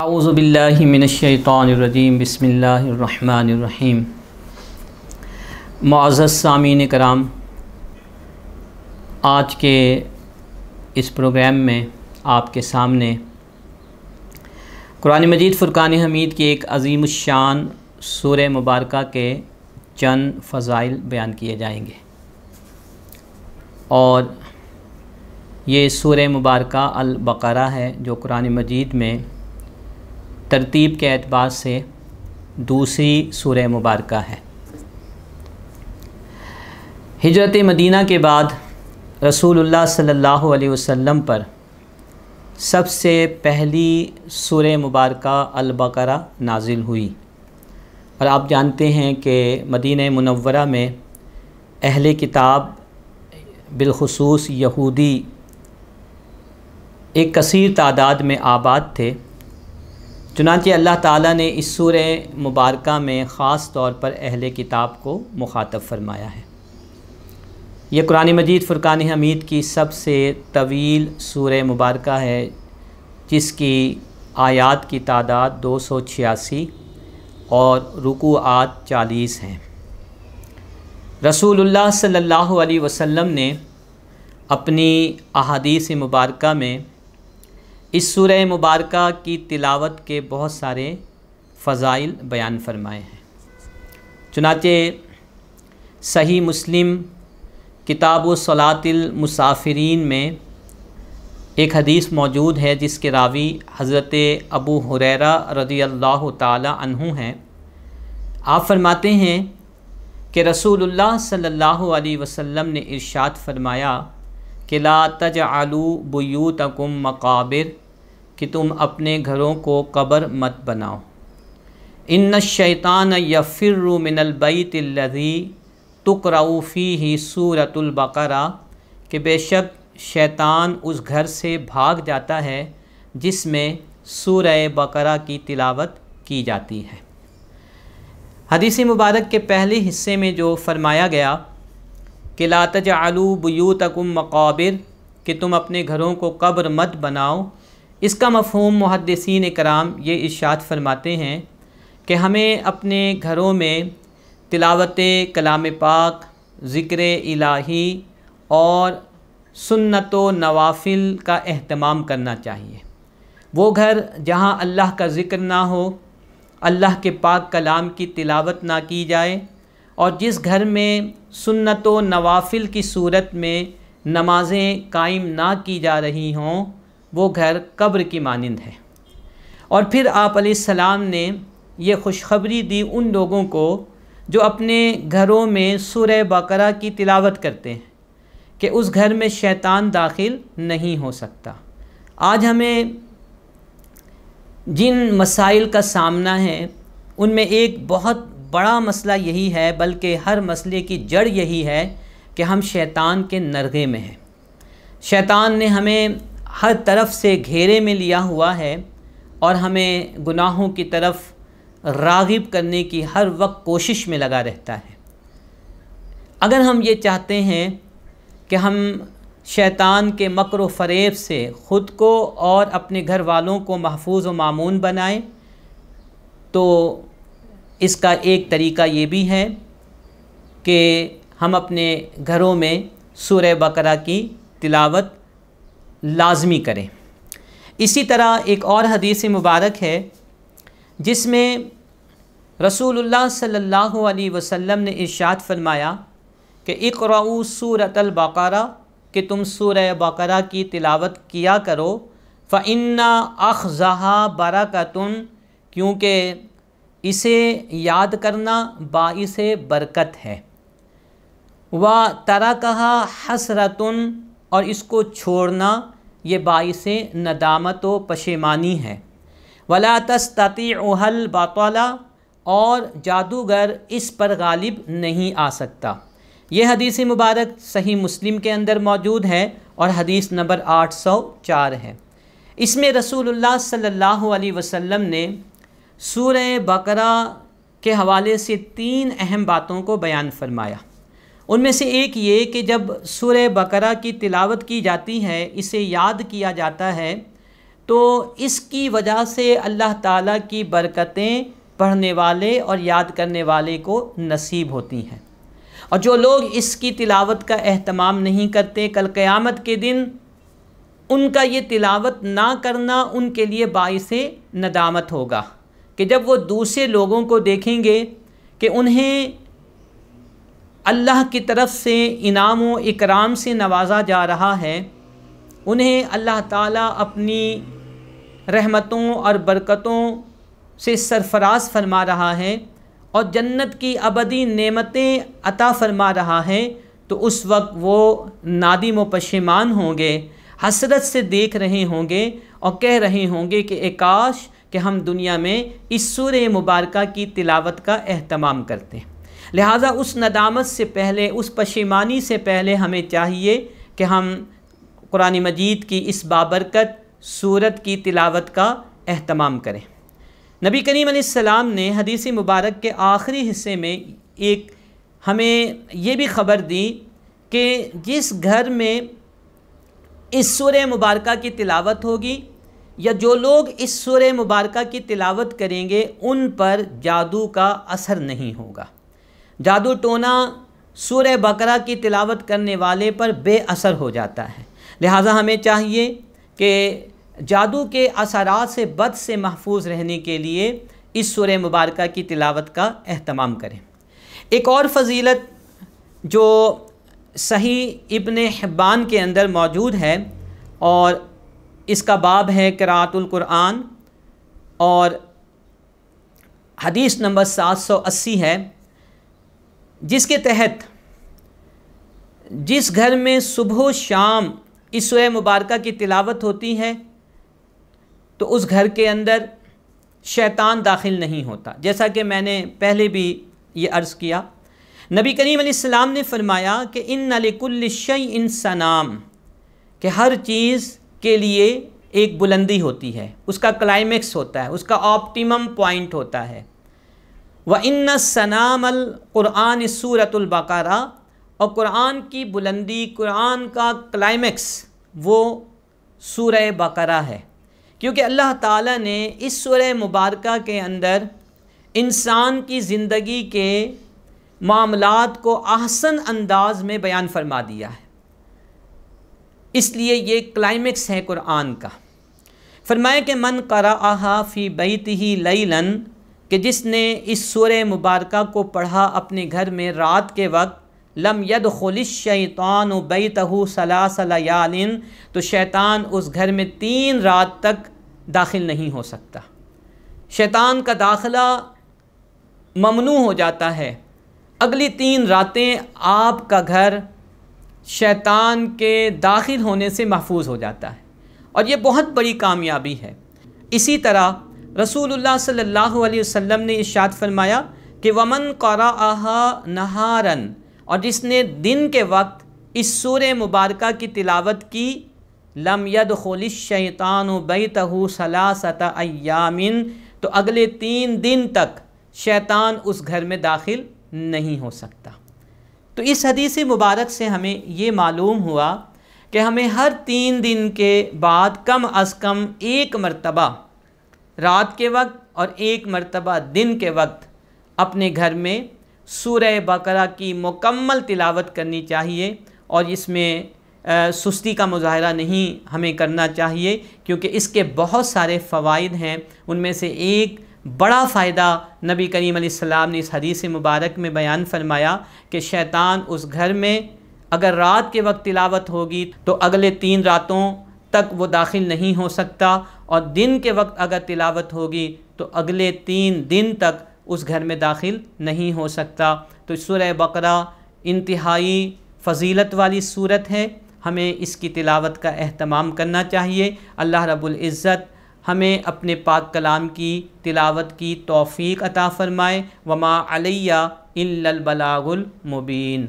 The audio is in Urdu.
اعوذ باللہ من الشیطان الرجیم بسم اللہ الرحمن الرحیم۔ معزز سامعین کرام، آج کے اس پروگرام میں آپ کے سامنے قرآن مجید فرقان حمید کی ایک عظیم الشان سورہ مبارکہ کے چند فضائل بیان کیے جائیں گے، اور یہ سورہ مبارکہ البقرہ ہے جو قرآن مجید میں ترتیب کے اعتبار سے دوسری سورہ مبارکہ ہے۔ ہجرت مدینہ کے بعد رسول اللہ صلی اللہ علیہ وسلم پر سب سے پہلی سورہ مبارکہ البقرہ نازل ہوئی، اور آپ جانتے ہیں کہ مدینہ منورہ میں اہل کتاب بالخصوص یہودی ایک کثیر تعداد میں آباد تھے، چنانچہ اللہ تعالیٰ نے اس سورہ مبارکہ میں خاص طور پر اہل کتاب کو مخاطب فرمایا ہے۔ یہ قرآن مجید فرقان حمید کی سب سے طویل سورہ مبارکہ ہے، جس کی آیات کی تعداد 286 اور رکوعات 40 ہیں۔ رسول اللہ صلی اللہ علیہ وسلم نے اپنی احادیث مبارکہ میں اس سورہ مبارکہ کی تلاوت کے بہت سارے فضائل بیان فرمائے ہیں۔ چنانچہ صحیح مسلم کتاب صلاۃ المسافرین میں ایک حدیث موجود ہے جس کے راوی حضرت ابو ہریرہ رضی اللہ تعالی عنہ ہیں۔ آپ فرماتے ہیں کہ رسول اللہ صلی اللہ علیہ وسلم نے ارشاد فرمایا کہ لا تجعلوا بیوتکم مقابر، کہ تم اپنے گھروں کو قبر مت بناؤ۔ ان الشیطان یفر من البیت الذی تقرأ فیہ سورۃ البقرہ، کہ بے شک شیطان اس گھر سے بھاگ جاتا ہے جس میں سورہ بقرہ کی تلاوت کی جاتی ہے۔ حدیث مبارک کے پہلے حصے میں جو فرمایا گیا کہ لا تجعلوا بیوتکم مقابر، کہ تم اپنے گھروں کو قبر مت بناؤ، اس کا مفہوم محدثین کرام یہ ارشاد فرماتے ہیں کہ ہمیں اپنے گھروں میں تلاوت کلام پاک، ذکر الہی اور سنت و نوافل کا اہتمام کرنا چاہیے۔ وہ گھر جہاں اللہ کا ذکر نہ ہو، اللہ کے پاک کلام کی تلاوت نہ کی جائے، اور جس گھر میں سنت و نوافل کی صورت میں نمازیں قائم نہ کی جا رہی ہوں، وہ گھر قبر کی مانند ہے۔ اور پھر آپ علیہ السلام نے یہ خوشخبری دی ان لوگوں کو جو اپنے گھروں میں سورہ بقرہ کی تلاوت کرتے ہیں کہ اس گھر میں شیطان داخل نہیں ہو سکتا۔ آج ہمیں جن مسائل کا سامنا ہے ان میں ایک بہت بڑا مسئلہ یہی ہے، بلکہ ہر مسئلے کی جڑ یہی ہے کہ ہم شیطان کے نرغے میں ہیں۔ شیطان نے ہمیں ہر طرف سے گھیرے میں لیا ہوا ہے اور ہمیں گناہوں کی طرف راغب کرنے کی ہر وقت کوشش میں لگا رہتا ہے۔ اگر ہم یہ چاہتے ہیں کہ ہم شیطان کے مکر و فریب سے خود کو اور اپنے گھر والوں کو محفوظ و مامون بنائیں، تو اس کا ایک طریقہ یہ بھی ہے کہ ہم اپنے گھروں میں سورہ بقرہ کی تلاوت لازمی کریں۔ اسی طرح ایک اور حدیث مبارک ہے جس میں رسول اللہ صلی اللہ علیہ وسلم نے ارشاد فرمایا کہ اقرؤوا سورۃ البقرہ، کہ تم سورہ بقرہ کی تلاوت کیا کرو، فإن أخذها برکۃ، کیونکہ اسے یاد کرنا باعث برکت ہے، وترکها حسرۃ، اور اس کو چھوڑنا یہ باعث ندامت و پشیمانی ہے، ولا تستطيعها البطلہ، اور جادوگر اس پر غالب نہیں آ سکتا۔ یہ حدیث مبارک صحیح مسلم کے اندر موجود ہے اور حدیث نمبر 804 ہے۔ اس میں رسول اللہ صلی اللہ علیہ وسلم نے سورہ بقرہ کے حوالے سے 3 اہم باتوں کو بیان فرمایا۔ ان میں سے ایک یہ کہ جب سورہ بقرہ کی تلاوت کی جاتی ہے، اسے یاد کیا جاتا ہے، تو اس کی وجہ سے اللہ تعالیٰ کی برکتیں پڑھنے والے اور یاد کرنے والے کو نصیب ہوتی ہیں، اور جو لوگ اس کی تلاوت کا اہتمام نہیں کرتے، کل قیامت کے دن ان کا یہ تلاوت نہ کرنا ان کے لیے باعث ندامت ہوگا، کہ جب وہ دوسرے لوگوں کو دیکھیں گے کہ انہیں اللہ کی طرف سے انعام و اکرام سے نوازا جا رہا ہے، انہیں اللہ تعالیٰ اپنی رحمتوں اور برکتوں سے سرفراز فرما رہا ہے اور جنت کی ابدی نعمتیں عطا فرما رہا ہے، تو اس وقت وہ نادم و پشیمان ہوں گے، حسرت سے دیکھ رہے ہوں گے اور کہہ رہے ہوں گے کہ کاش کہ ہم دنیا میں اس سورہ مبارکہ کی تلاوت کا اہتمام کرتے ہیں۔ لہٰذا اس ندامت سے پہلے، اس پشیمانی سے پہلے ہمیں چاہیے کہ ہم قرآن مجید کی اس بابرکت سورت کی تلاوت کا اہتمام کریں۔ نبی کریم علیہ السلام نے حدیث مبارک کے آخری حصے میں ہمیں یہ بھی خبر دی کہ جس گھر میں اس سورہ مبارکہ کی تلاوت ہوگی یا جو لوگ اس سورہ مبارکہ کی تلاوت کریں گے ان پر جادو کا اثر نہیں ہوگا۔ جادو ٹونا سورہ بقرہ کی تلاوت کرنے والے پر بے اثر ہو جاتا ہے، لہٰذا ہمیں چاہیے کہ جادو کے اثرات سے بد سے محفوظ رہنے کے لیے اس سورہ مبارکہ کی تلاوت کا اہتمام کریں۔ ایک اور فضیلت جو صحیح ابن حبان کے اندر موجود ہے، اور اس کا باب ہے قراءۃ القرآن، اور حدیث نمبر 780 ہے، جس کے تحت جس گھر میں صبح و شام اس سورہ مبارکہ کی تلاوت ہوتی ہے تو اس گھر کے اندر شیطان داخل نہیں ہوتا، جیسا کہ میں نے پہلے بھی یہ عرض کیا۔ نبی کریم علیہ السلام نے فرمایا کہ ان لکل شیء صنام، کہ ہر چیز کے لیے ایک بلندی ہوتی ہے، اس کا کلائمیکس ہوتا ہے، اس کا آپٹیمم پوائنٹ ہوتا ہے۔ وَإِنَّ الصَّنَامَ الْقُرْآنِ سورۃ البقرہ، اور قرآن کی بلندی، قرآن کا کلائمیکس وہ سورہ بقرہ ہے، کیونکہ اللہ تعالیٰ نے اس سورہ مبارکہ کے اندر انسان کی زندگی کے معاملات کو احسن انداز میں بیان فرما دیا ہے، اس لیے یہ کلائمیکس ہے قرآن کا۔ فرمایا کہ من قرأہا فی بیتہ لیلا، کہ جس نے اس سورہ مبارکہ کو پڑھا اپنے گھر میں رات کے وقت، لم يدخل الشیطان بیتہ ثلاث لیال، تو شیطان اس گھر میں 3 رات تک داخل نہیں ہو سکتا۔ شیطان کا داخلہ ممنوع ہو جاتا ہے، اگلی 3 راتیں آپ کا گھر شیطان کے داخل ہونے سے محفوظ ہو جاتا ہے، اور یہ بہت بڑی کامیابی ہے۔ اسی طرح رسول اللہ صلی اللہ علیہ وسلم نے ارشاد فرمایا کہ ومن قرأہا نہارا، اور جس نے دن کے وقت اس سورہ مبارکہ کی تلاوت کی، لم يدخل الشیطان بیتہ ثلاثۃ ایام، تو اگلے 3 دن تک شیطان اس گھر میں داخل نہیں ہو سکتا۔ تو اس حدیث مبارک سے ہمیں یہ معلوم ہوا کہ ہمیں ہر 3 دن کے بعد کم از کم 1 مرتبہ رات کے وقت اور 1 مرتبہ دن کے وقت اپنے گھر میں سورہ بقرہ کی مکمل تلاوت کرنی چاہیے، اور اس میں سستی کا مظاہرہ نہیں ہمیں کرنا چاہیے، کیونکہ اس کے بہت سارے فوائد ہیں۔ ان میں سے ایک بڑا فائدہ نبی کریم علیہ السلام نے اس حدیث مبارک میں بیان فرمایا کہ شیطان اس گھر میں اگر رات کے وقت تلاوت ہوگی تو اگلے 3 راتوں تک وہ داخل نہیں ہو سکتا، اور دن کے وقت اگر تلاوت ہوگی تو اگلے 3 دن تک اس گھر میں داخل نہیں ہو سکتا۔ تو سورہ بقرہ انتہائی فضیلت والی سورت ہے، ہمیں اس کی تلاوت کا اہتمام کرنا چاہیے۔ اللہ رب العزت ہمیں اپنے پاک کلام کی تلاوت کی توفیق عطا فرمائے۔ وما علیہ الا البلاغ المبین۔